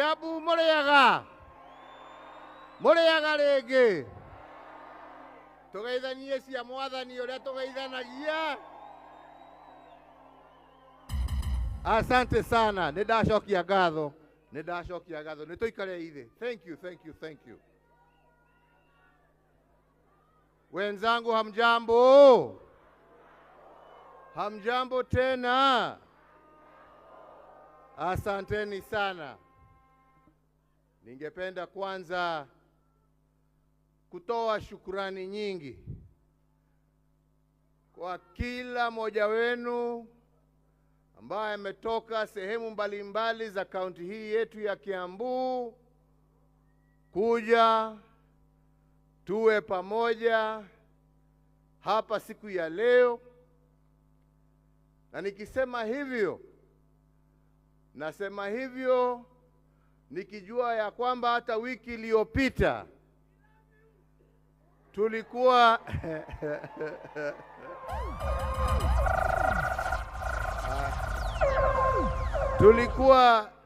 Kiambu Mũrĩaga rĩngĩ. Tũgeithanie cia mwathani ũrĩa tũgeithanagia. Asante sana. Nĩndacokia ngatho. Nĩtũikare ithe. Thank you. Wenzangu hamjambo? Hamjambo tena? Asanteni sana. Ningependa kwanza kutoa shukrani nyingi kwa kila mmoja wenu ambaye ametoka sehemu mbalimbali za kaunti hii yetu ya Kiambu kuja tuwe pamoja hapa siku ya leo. Na nikisema hivyo, nasema hivyo nikijua ya kwamba hata wiki iliyopita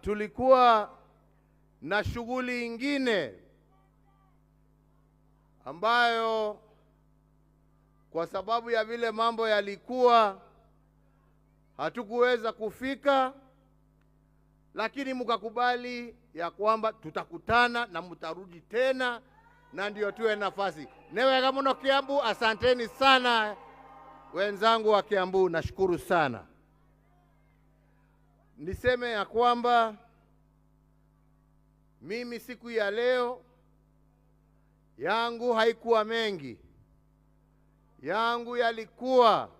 tulikuwa na shughuli ingine ambayo kwa sababu ya vile mambo yalikuwa hatukuweza kufika, lakini mkakubali ya kwamba tutakutana na mtarudi tena na ndio tuwe nafasi. Newega muno Kiambu, asanteni sana wenzangu wa Kiambu, nashukuru sana. Niseme ya kwamba mimi siku ya leo yangu haikuwa mengi. Yangu yalikuwa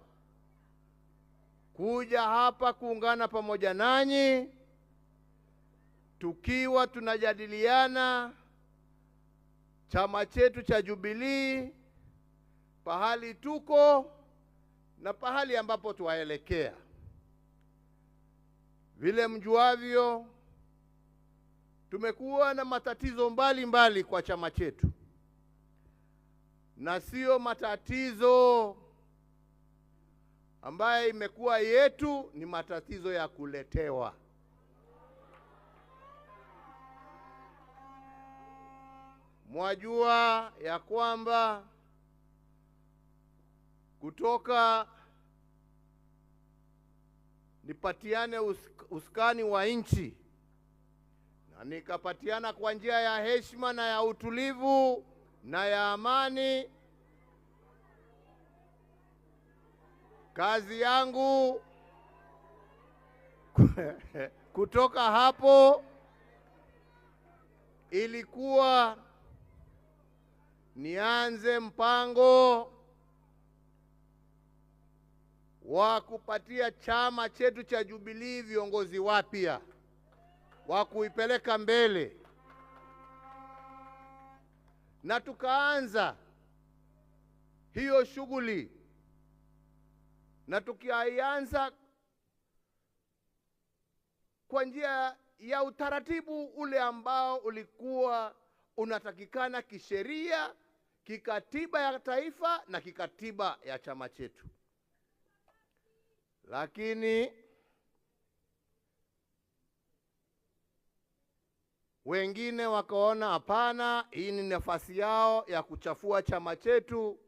kuja hapa kuungana pamoja nanyi tukiwa tunajadiliana chama chetu cha Jubilee, pahali tuko na pahali ambapo tuwaelekea. Vile mjuavyo, tumekuwa na matatizo mbalimbali kwa chama chetu, na sio matatizo ambaye imekuwa yetu, ni matatizo ya kuletewa. Mwajua ya kwamba kutoka nipatiane uskani wa nchi na nikapatiana kwa njia ya heshima na ya utulivu na ya amani. Kazi yangu kutoka hapo ilikuwa nianze mpango wa kupatia chama chetu cha Jubilee viongozi wapya wa kuipeleka mbele. Na tukaanza hiyo shughuli, na tukianza kwa njia ya utaratibu ule ambao ulikuwa unatakikana kisheria, kikatiba ya taifa na kikatiba ya chama chetu. Lakini wengine wakaona hapana, hii ni nafasi yao ya kuchafua chama chetu,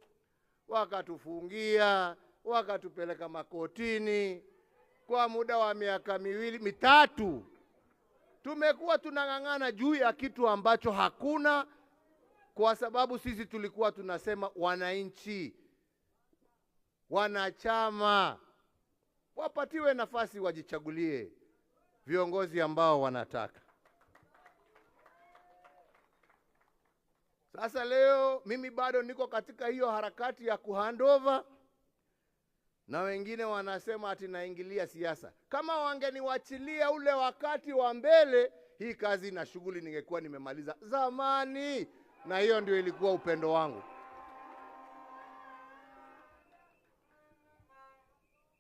wakatufungia, wakatupeleka makotini. Kwa muda wa miaka mitatu tumekuwa tunang'ang'ana juu ya kitu ambacho hakuna, kwa sababu sisi tulikuwa tunasema wananchi, wanachama wapatiwe nafasi wajichagulie viongozi ambao wanataka. Sasa leo mimi bado niko katika hiyo harakati ya kuhandover, na wengine wanasema ati naingilia siasa. Kama wangeniwachilia ule wakati wa mbele, hii kazi na shughuli ningekuwa nimemaliza zamani, na hiyo ndio ilikuwa upendo wangu.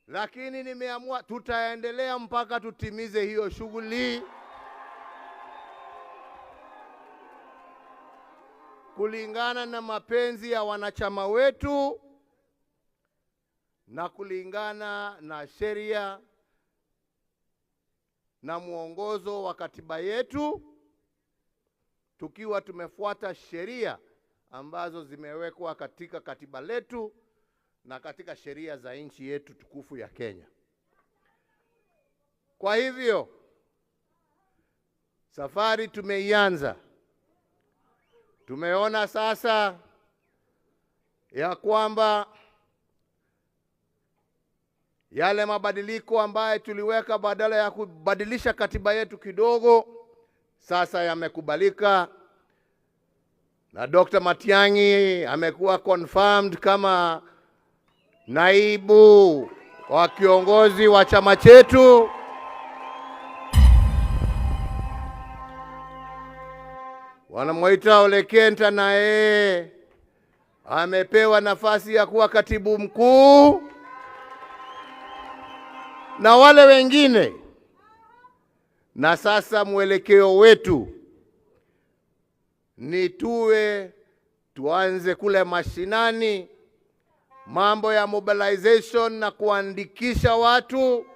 Lakini nimeamua tutaendelea mpaka tutimize hiyo shughuli kulingana na mapenzi ya wanachama wetu na kulingana na sheria na muongozo wa katiba yetu tukiwa tumefuata sheria ambazo zimewekwa katika katiba letu na katika sheria za nchi yetu tukufu ya Kenya. Kwa hivyo safari tumeianza. Tumeona sasa ya kwamba yale mabadiliko ambayo tuliweka badala ya kubadilisha katiba yetu kidogo sasa yamekubalika, na Dr. Matiang'i amekuwa confirmed kama naibu wa kiongozi wa chama chetu. Wanamuita Ole Kenta naye amepewa nafasi ya kuwa katibu mkuu, na wale wengine. Na sasa mwelekeo wetu ni tuanze kule mashinani, mambo ya mobilization na kuandikisha watu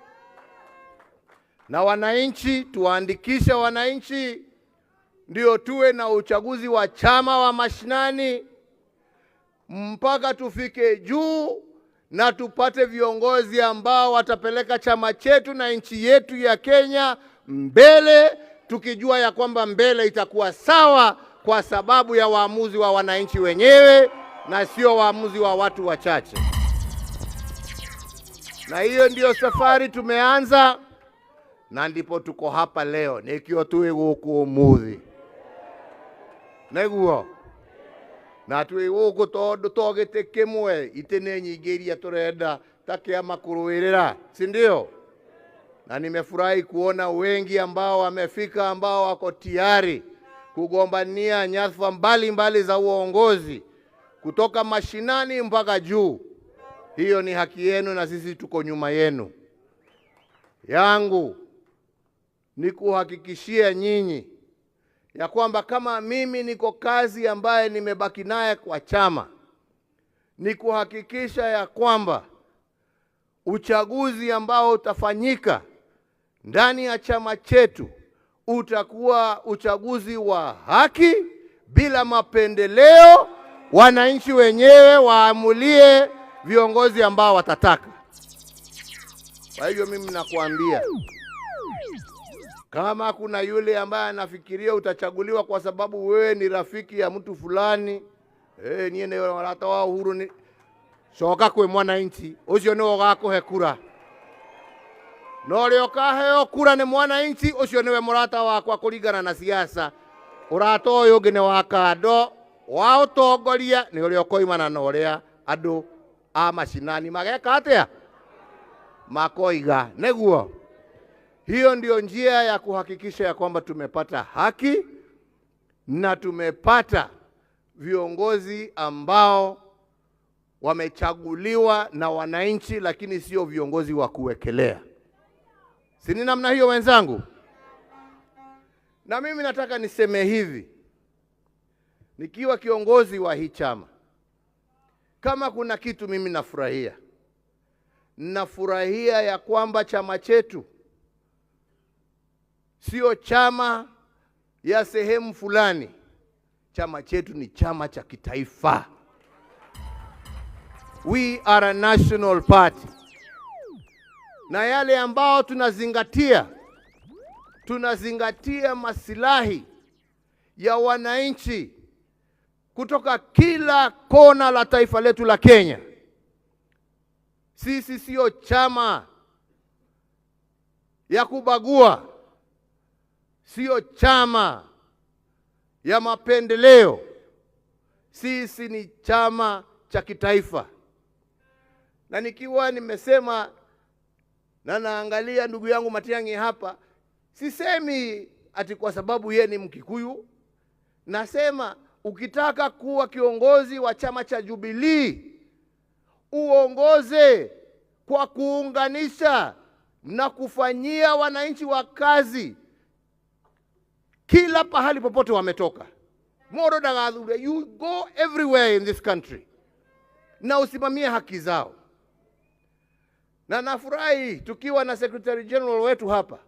na wananchi, tuandikisha wananchi ndio tuwe na uchaguzi wa chama wa mashinani mpaka tufike juu na tupate viongozi ambao watapeleka chama chetu na nchi yetu ya Kenya mbele, tukijua ya kwamba mbele itakuwa sawa kwa sababu ya waamuzi wa wananchi wenyewe na sio waamuzi wa watu wachache. Na hiyo ndio safari tumeanza, na ndipo tuko hapa leo nikio tuwe guku umuthi neguo na tuwe guku tondu togete kimwe itene nyingi iria turenda takia makuruirira, si ndio? Na nimefurahi kuona wengi ambao wamefika, ambao wako tayari kugombania nyadhifa mbalimbali za uongozi kutoka mashinani mpaka juu. Hiyo ni haki yenu na sisi tuko nyuma yenu. Yangu ni kuhakikishia nyinyi ya kwamba kama mimi niko kazi ambaye nimebaki naye kwa chama, ni kuhakikisha ya kwamba uchaguzi ambao utafanyika ndani ya chama chetu utakuwa uchaguzi wa haki bila mapendeleo. Wananchi wenyewe waamulie viongozi ambao watataka. Kwa hivyo mimi nakuambia, kama kuna yule ambaye anafikiria utachaguliwa kwa sababu wewe ni rafiki ya mtu fulani, niye ne warata wa Uhuru ni shoka kwe mwananchi ucio ni ugakuhe kura. No rio kaheo kura ni mwananchi ucio niwe murata wakwa kuringana na siasa. Urata uyu ungi ni wa kando wa utongoria ni uria koimana na uria andu a mashinani mageka atia makoiga neguo. Hiyo ndio njia ya kuhakikisha ya kwamba tumepata haki na tumepata viongozi ambao wamechaguliwa na wananchi, lakini sio viongozi wa kuwekelea. Si ni namna hiyo wenzangu? Na mimi nataka niseme hivi, nikiwa kiongozi wa hii chama, kama kuna kitu mimi nafurahia ya kwamba chama chetu sio chama ya sehemu fulani. Chama chetu ni chama cha kitaifa. We are a national party. Na yale ambao tunazingatia masilahi ya wananchi kutoka kila kona la taifa letu la Kenya. Sisi sio chama ya kubagua, sio chama ya mapendeleo. Sisi ni chama cha kitaifa. Na nikiwa nimesema na naangalia ndugu yangu Matiang'i hapa, sisemi ati kwa sababu yeye ni Mkikuyu. Nasema ukitaka kuwa kiongozi wa chama cha Jubilee, uongoze kwa kuunganisha na kufanyia wananchi wa kazi kila pahali popote wametoka. Moro dagadhure, you go everywhere in this country na usimamie haki zao. Na nafurahi tukiwa na Secretary General wetu hapa,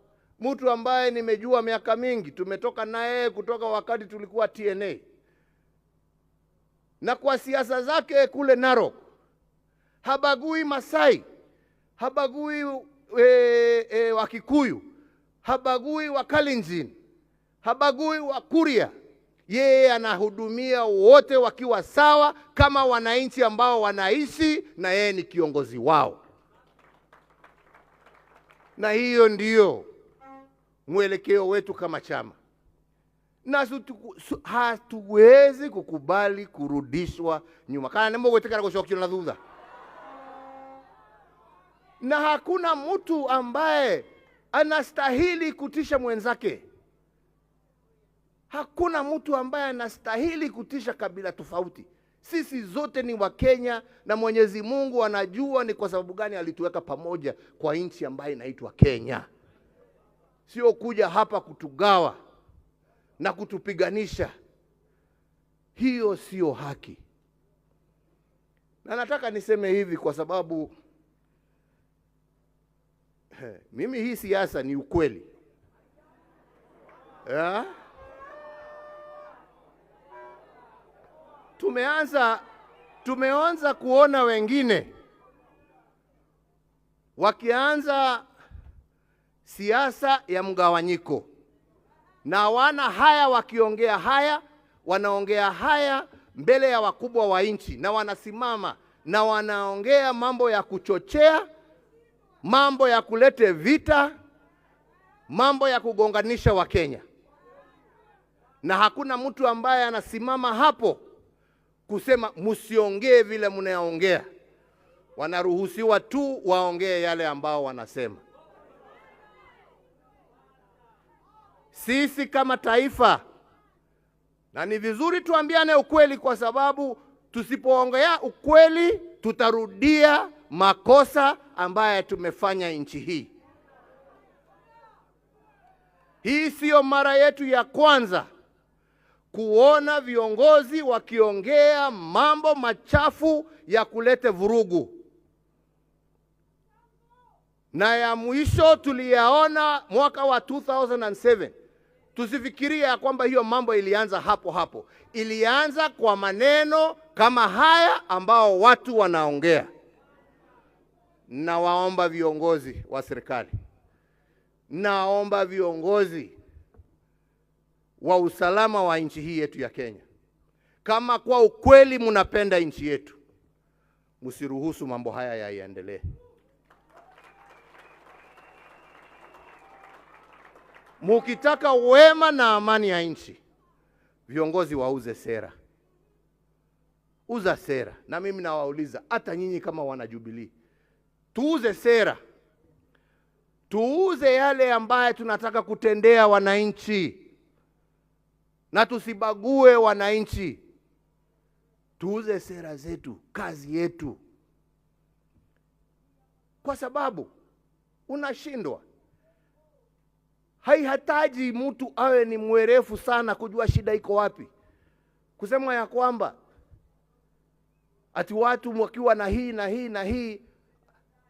mtu ambaye nimejua miaka mingi, tumetoka naye kutoka wakati tulikuwa TNA. Na kwa siasa zake kule Narok, habagui Masai, habagui Wakikuyu, habagui Wakalenjin, habagui Wakuria. Yeye anahudumia wote wakiwa sawa kama wananchi ambao wanaishi, na yeye ni kiongozi wao. Na hiyo ndiyo mwelekeo wetu kama chama. Na hatuwezi kukubali kurudishwa nyuma. Kana nembo wetekana kushokyo na dhudha. Na hakuna mtu ambaye anastahili kutisha mwenzake. Hakuna mtu ambaye anastahili kutisha kabila tofauti. Sisi zote ni Wakenya, na Mwenyezi Mungu anajua ni kwa sababu gani alituweka pamoja kwa nchi ambayo inaitwa Kenya. Sio kuja hapa kutugawa na kutupiganisha. Hiyo sio haki. Na nataka niseme hivi kwa sababu mimi hii siasa ni ukweli. Tumeanza kuona wengine wakianza siasa ya mgawanyiko, na wana haya wakiongea haya, wanaongea haya mbele ya wakubwa wa nchi, na wanasimama na wanaongea mambo ya kuchochea, mambo ya kulete vita, mambo ya kugonganisha Wakenya. Na hakuna mtu ambaye anasimama hapo kusema msiongee vile mnaongea. Wanaruhusiwa tu waongee yale ambao wanasema. Sisi kama taifa, na ni vizuri tuambiane ukweli, kwa sababu tusipoongea ukweli tutarudia makosa ambaye tumefanya nchi hii. Hii sio mara yetu ya kwanza kuona viongozi wakiongea mambo machafu ya kulete vurugu. Na ya mwisho tuliyaona mwaka wa 2007. Tusifikiria kwamba hiyo mambo ilianza hapo hapo. Ilianza kwa maneno kama haya ambao watu wanaongea. Na waomba viongozi wa serikali, naomba viongozi wa usalama wa nchi hii yetu ya Kenya, kama kwa ukweli mnapenda nchi yetu, msiruhusu mambo haya yaendelee. Mukitaka wema na amani ya nchi, viongozi wauze sera. Uza sera. Na mimi nawauliza, hata nyinyi kama wana Jubilee, tuuze sera. Tuuze yale ambaye tunataka kutendea wananchi, na tusibague wananchi. Tuuze sera zetu, kazi yetu. Kwa sababu unashindwa. Haihitaji mtu awe ni mwerefu sana kujua shida iko wapi. Kusema ya kwamba ati watu wakiwa na hii na hii na hii,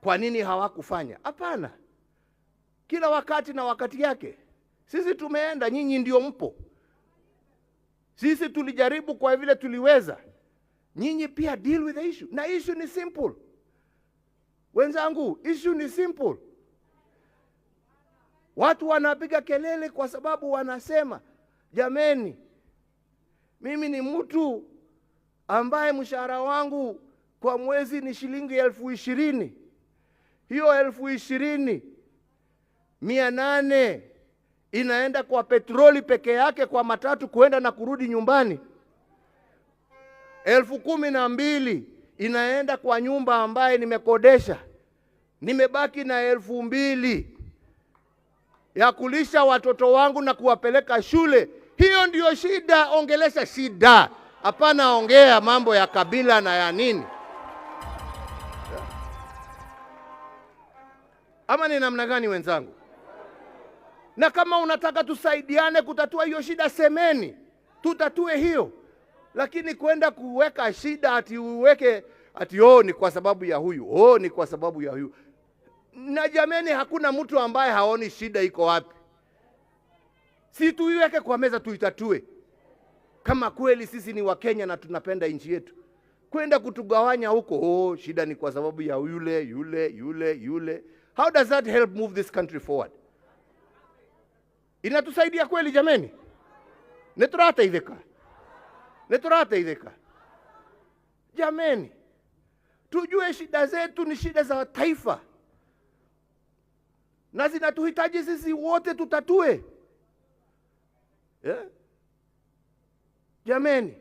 kwa nini hawakufanya? Hapana. Kila wakati na wakati yake. Sisi tumeenda, nyinyi ndio mpo. Sisi tulijaribu kwa vile tuliweza. Nyinyi pia deal with the issue. Na issue ni simple. Wenzangu, issue ni simple. Watu wanapiga kelele kwa sababu wanasema, jameni, mimi ni mtu ambaye mshahara wangu kwa mwezi ni shilingi 20,000. Hiyo 20,800 inaenda kwa petroli peke yake, kwa matatu kuenda na kurudi nyumbani. 12,000 inaenda kwa nyumba ambaye nimekodesha. Nimebaki na 2,000 ya kulisha watoto wangu na kuwapeleka shule. Hiyo ndio shida. Ongelesha shida. Hapana ongea mambo ya kabila na ya nini. Ama ni namna gani wenzangu? Na kama unataka tusaidiane kutatua hiyo shida, semeni, tutatue hiyo. Lakini kwenda kuweka shida ati uweke ati ni kwa sababu ya huyu, ni kwa sababu ya huyu. Na jameni, hakuna mtu ambaye haoni shida iko wapi. Si tuiweke kwa meza tuitatue. Kama kweli sisi ni Wakenya na tunapenda nchi yetu. Kwenda kutugawanya huko, shida ni kwa sababu ya yule. How does that help move this country forward? Inatusaidia kweli jameni? Neturateitheka. Jameni, tujue shida zetu ni shida za taifa. Na zinatuhitaji sisi wote tutatue. Jameni,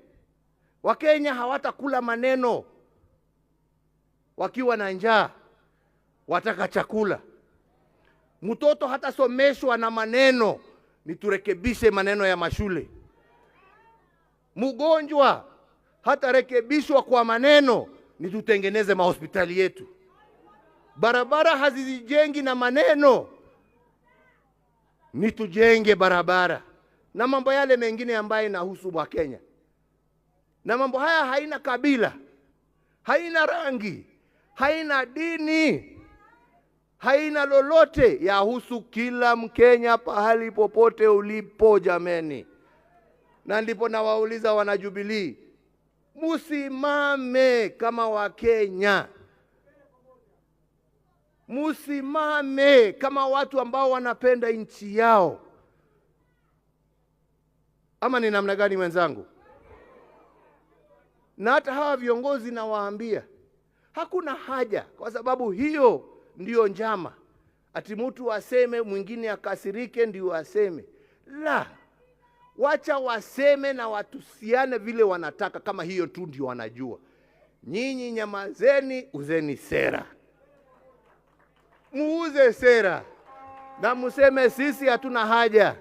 Wakenya hawatakula maneno wakiwa na njaa, wataka chakula. Mtoto hatasomeshwa na maneno, ni turekebishe maneno ya mashule. Mgonjwa hatarekebishwa kwa maneno, ni tutengeneze mahospitali yetu. Barabara hazijengi na maneno, ni tujenge barabara. Na mambo yale mengine ambayo inahusu Wakenya. Na mambo haya haina kabila, haina rangi, haina dini, haina lolote, yahusu kila Mkenya pahali popote ulipo jameni. Na ndipo nawauliza wana Jubilee, musimame kama Wakenya. Musimame kama watu ambao wanapenda nchi yao. Ama ni namna gani wenzangu? Na hata hawa viongozi nawaambia, hakuna haja, kwa sababu hiyo ndio njama. Ati mtu aseme mwingine akasirike ndio aseme. La, wacha waseme na watusiane vile wanataka, kama hiyo tu ndio wanajua. Nyinyi nyamazeni, uzeni sera. Muuze sera. Na museme sisi hatuna haja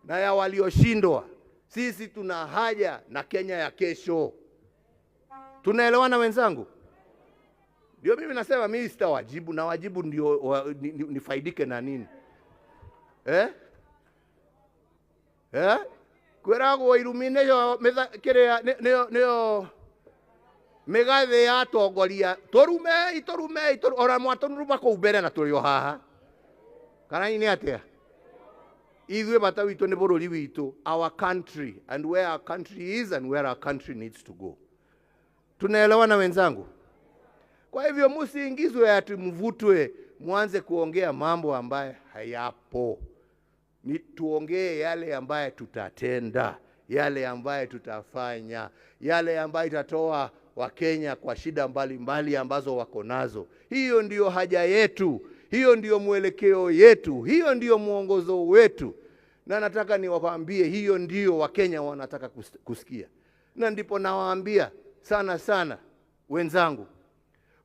na ya walioshindwa. Sisi tuna haja na Kenya ya kesho. Tunaelewana wenzangu? Ndio mimi nasema mimi sitawajibu, na wajibu ndio nifaidike na nini? Kwerago illumination metha kirea neo megathe ya tongoria torume ora mwatonuruma ko ubere na turio haha. Kana ini atia? Ithuĩ bata witũ nĩ bũrũri witũ, our country, and where our country is and where our country needs to go. Tunaelewana wenzangu? Kwa hivyo msiingizwe ati mvutwe mwanze kuongea mambo ambaye hayapo. Ni tuongee yale ambaye tutatenda, yale ambaye tutafanya, yale ambaye itatoa Wakenya kwa shida mbalimbali ambazo wako nazo. Hiyo ndiyo haja yetu, hiyo ndiyo mwelekeo yetu, hiyo ndiyo mwongozo wetu. Na nataka niwaambie hiyo ndiyo Wakenya wanataka kusikia. Na ndipo nawaambia sana wenzangu,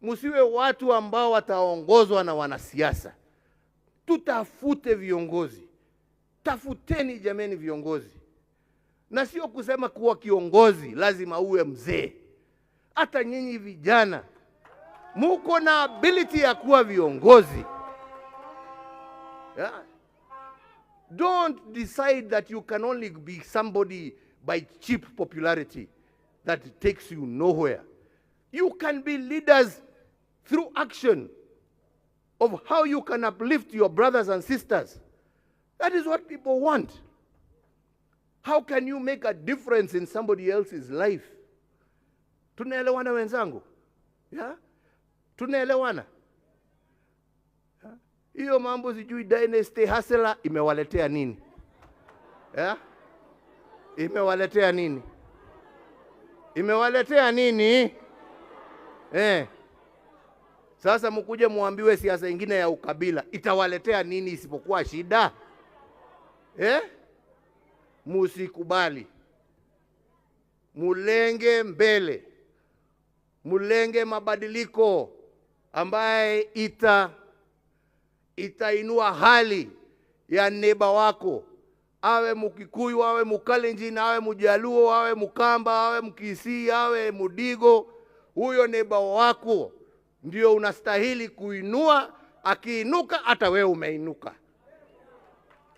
msiwe watu ambao wataongozwa na wanasiasa. Tutafute viongozi. Tafuteni jameni viongozi. Na sio kusema kuwa kiongozi lazima uwe mzee. Hata nyinyi vijana muko na ability ya kuwa viongozi. Don't decide that you can only be somebody by cheap popularity that takes you nowhere. You can be leaders through action of how you can uplift your brothers and sisters. That is what people want. How can you make a difference in somebody else's life? Tunaelewana wenzangu? Tunaelewana? Hiyo mambo sijui dynasty hustler imewaletea nini? Imewaletea nini? Imewaletea nini? Sasa mkuje muambiwe siasa nyingine ya ukabila itawaletea nini isipokuwa shida? Musikubali. Mulenge mbele. Mulenge mabadiliko ambaye itainua hali ya neba wako. Awe Mkikuyu, awe Mkalenjin, awe Mjaluo, awe Mkamba, awe Mkisii, awe Mudigo. Huyo neba wako ndio unastahili kuinua. Akiinuka hata wewe umeinuka.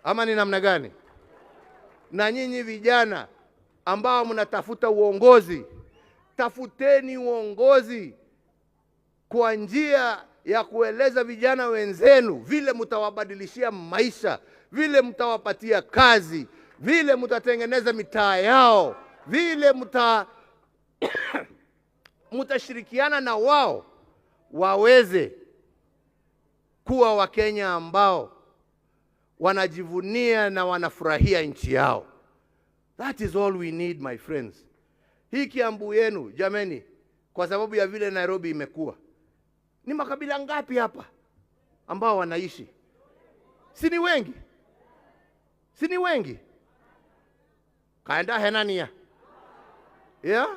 Ama ni namna gani? Na nyinyi vijana ambao mnatafuta uongozi, tafuteni uongozi kwa njia ya kueleza vijana wenzenu vile mtawabadilishia maisha, vile mtawapatia kazi, vile mtatengeneza mitaa yao, vile mtashirikiana na wao waweze kuwa Wakenya ambao wanajivunia na wanafurahia nchi yao. That is all we need, my friends. Hii Kiambu yenu jameni, kwa sababu ya vile Nairobi imekuwa, ni makabila ngapi hapa ambao wanaishi? Si ni wengi? Si ni wengi? Kaenda henania. Yeah?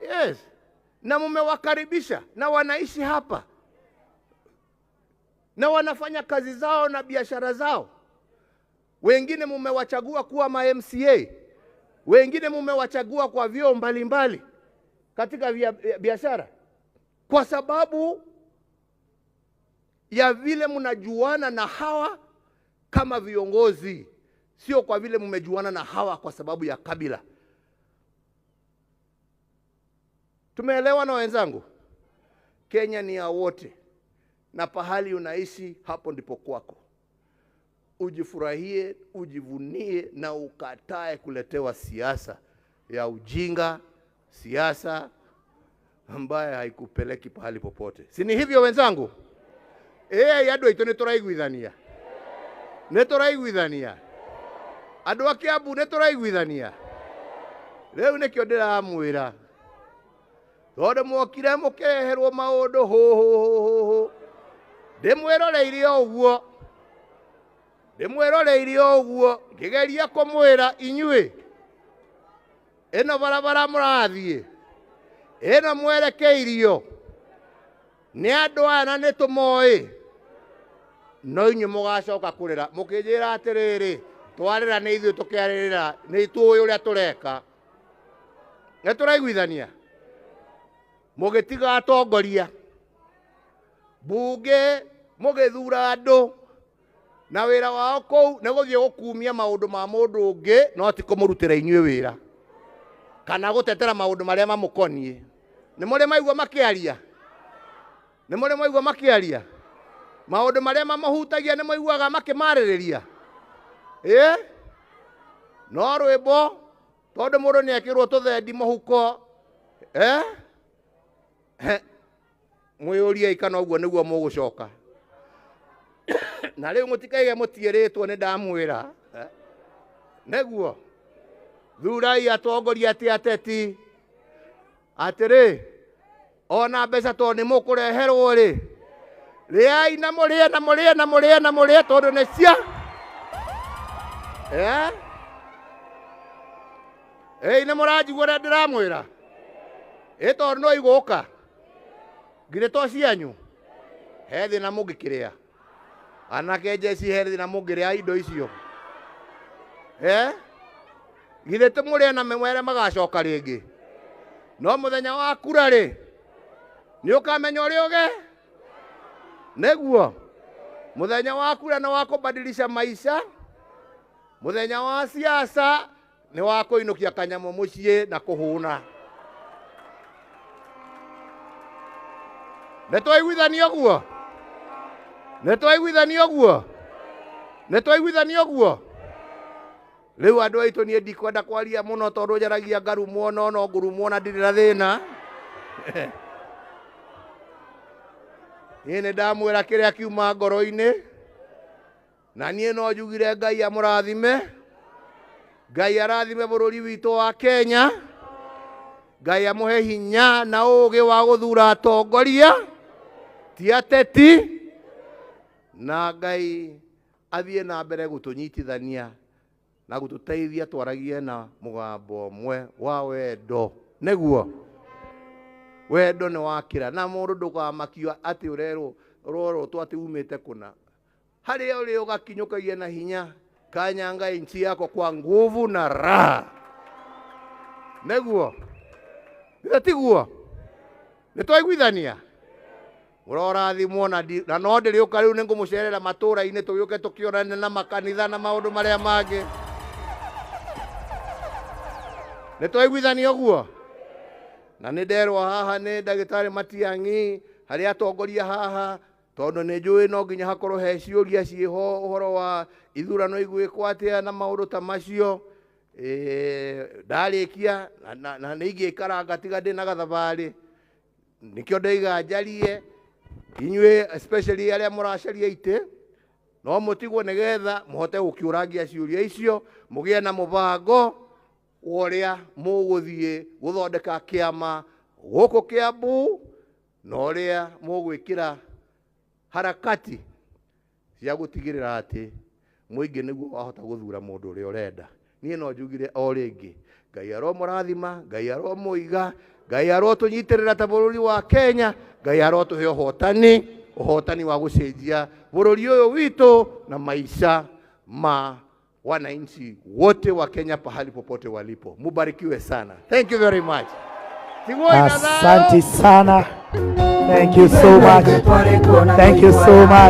Yes. Na mumewakaribisha na wanaishi hapa. Na wanafanya kazi zao na biashara zao. Wengine mumewachagua kuwa ma-MCA. Wengine mumewachagua kwa vyeo mbalimbali katika biashara. Kwa sababu ya vile mnajuana na hawa kama viongozi, sio kwa vile mmejuana na hawa kwa sababu ya kabila. Tumeelewa na wenzangu? Kenya ni ya wote, na pahali unaishi hapo ndipo kwako. Ujifurahie, ujivunie na ukatae kuletewa siasa ya ujinga, siasa ambaye haikupeleki pahali popote. Si ni hivyo wenzangu? Yadu ito nituraiguithania. Nituraiguithania. Andu a Kiambu nituraiguithania. Riu nikio ndiramwira. Tondu mwokire mukeherwo maundu ho. Ndimwiroreire uguo. Ngigeria kumwira inyue. Eno barabara murathie. Eno mwerekeirio. Ni andu ana nitumoi. No inyu mugacoka kurira mukijira atiriri twarira ni ithu tukiaririra ni tuuy uria tureka. Nituraiguithania. Mugitiga atongoria. Bunge mugithura andu na wira wao kou ni guthie gukumia maundu ma mundu ungi no ti kumurutira inyue wira kana gutetera maundu maria mamukonie. Ni muri maigua makiaria? Ni muri maigua makiaria? Maundu maria mamahutagia ni maiguaga makimaririria? No rwimbo tondu mundu ni ekirwo tuthendi muhuko mwiyurie ikana uguo niguo mugucoka. Na riu mutikaige mutieritwo ni ndamwira neguo thurai atongoria ateti atiri ona mbeca to ni mukureherwo ri riai na murie tondu ni cia ni muranjigua ria ndiramwira tondu no iguka ngire to cianyu he thina mungikiria anake jeci he thina mungiria indo icio githe tumuria na memwere magacoka ringi no muthenya wa kura ri ni ukamenya uri uge neguo muthenya wa kura na wa kubadilisha maisha. Muthenya wa siasa ni wa kuinukia kanyamu mucii na kuhuna. Nitwaiguithania guo? Nitwaiguithania guo? Riu andu aitu nie ndikwenda kwaria muno tondu njaragia ngarumwo no ngurumwo na ndirira thina. Ni ndamwira kiria kiuma ngoro-ini na nie no njugire Ngai amurathime. Ngai arathime bururi witu wa Kenya. Ngai amuhe hinya na ugi wa guthura atongoria ti ateti, na Ngai athie na mbere gutunyitithania na gututeithia twaragie na mugambo mwe wa wendo. Neguo wendo ni wakira na mundu ndukamakio ati urero roro twati umite kuna hari uri ugakinyukagia na hinya kanyanga nchi yako kwa nguvu na raha. Neguo tiguo nitwaiguithania murorathimwo na no ndiriuka riu ningumucerera matura-ini tuyuke tukiorane na makanitha na maundu maria mangi. Nitwaiguithania guo na ni nderwa haha ni Ndagitari Matiang'i hari atongoria haha tondu ni njui no nginya hakorwo he ciuria ciho uhoro wa ithurano igwikwo atia na maundu ta macio. Ndarikia na ningĩikaranga tiga ndĩ na gathabari, nikĩo ndaiga njarie inyuĩ especially arĩa mũracaria itĩ, no mũtigwo nĩgetha mũhote gũkĩũrangia ciũria icio, mũgĩe na mũbango ũrĩa mũgũthiĩ gũthondeka kĩama gũkũ Kiambu, na ũrĩa mũgwĩkĩra harakati cia gũtigĩrĩra atĩ mũingĩ nĩguo wahota gũthura mũndũ ũrĩa ũrenda. Niĩ no njugire o rĩngĩ, Ngai aromũrathima, Ngai aromũiga, Ngai arotũnyitĩrĩra ta bũrũri wa Kenya, Ngai arotũhe ũhotani wa gũcenjia bũrũri ũyũ witũ na maisha ma wananchi wote wa Kenya pahali popote walipo. Mubarikiwe sana. Thank you very much. Asante sana. Thank you so much. Thank you so much.